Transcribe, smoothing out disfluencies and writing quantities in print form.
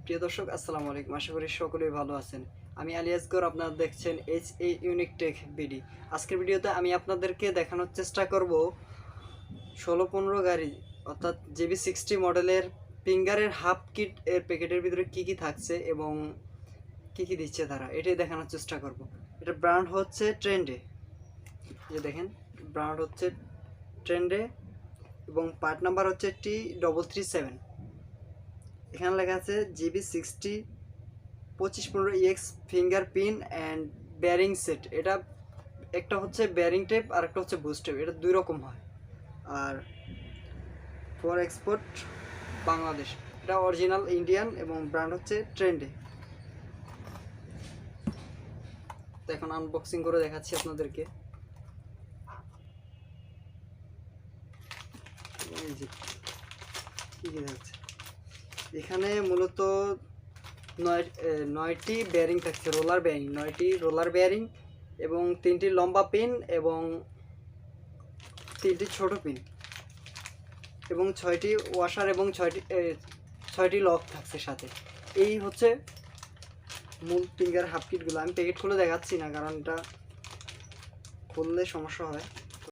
প্রিয় দর্শক আসসালামু আলাইকুম, আশা করি সকলেই ভালো আছেন। আমি আলিয়াসগর, আপনারা দেখছেন HA ইউনিক টেক বিডি। আজকের ভিডিওতে আমি আপনাদেরকে দেখানোর চেষ্টা করব 16-15 গাড়ি অর্থাৎ GB60 মডেলের ফিঙ্গারের হাফ কিট এর প্যাকেটের ভিতরে কি কি থাকছে এবং কি কি দিচ্ছে তারা, এটাই দেখানোর চেষ্টা করব। এটা ব্র্যান্ড হচ্ছে ট্রেন্ডে, যে দেখেন ব্র্যান্ড হচ্ছে ট্রেন্ডে এবং পার্ট নাম্বার হচ্ছে T337। এখানে লেখা আছে GB60 2515EX finger pin and bearing set. এটা একটা হচ্ছে বেয়ারিং টেপ আর একটা হচ্ছে বুস্ট টেপ, এটা দুই রকম হয়। আর ফর এক্সপোর্ট বাংলাদেশ, এটা অরিজিনাল ইন্ডিয়ান এবং ব্র্যান্ড হচ্ছে ট্রেন্ডে। তো এখন আনবক্সিং করে দেখাচ্ছি আপনাদেরকে। এই যে কী কী থাকছে এখানে, মূলত 9টি বেয়ারিং থাকছে, রোলার বেয়ারিং, 9টি রোলার বেয়ারিং এবং 3টি লম্বা পিন এবং 3টি ছোট পিন এবং 6টি ওয়াশার এবং 6টি লক থাকছে সাথে। এই হচ্ছে মূল ফিঙ্গার হাফ কিটগুলো। আমি প্যাকেট খুলে দেখাচ্ছি না, কারণ এটা খুললে সমস্যা হয়।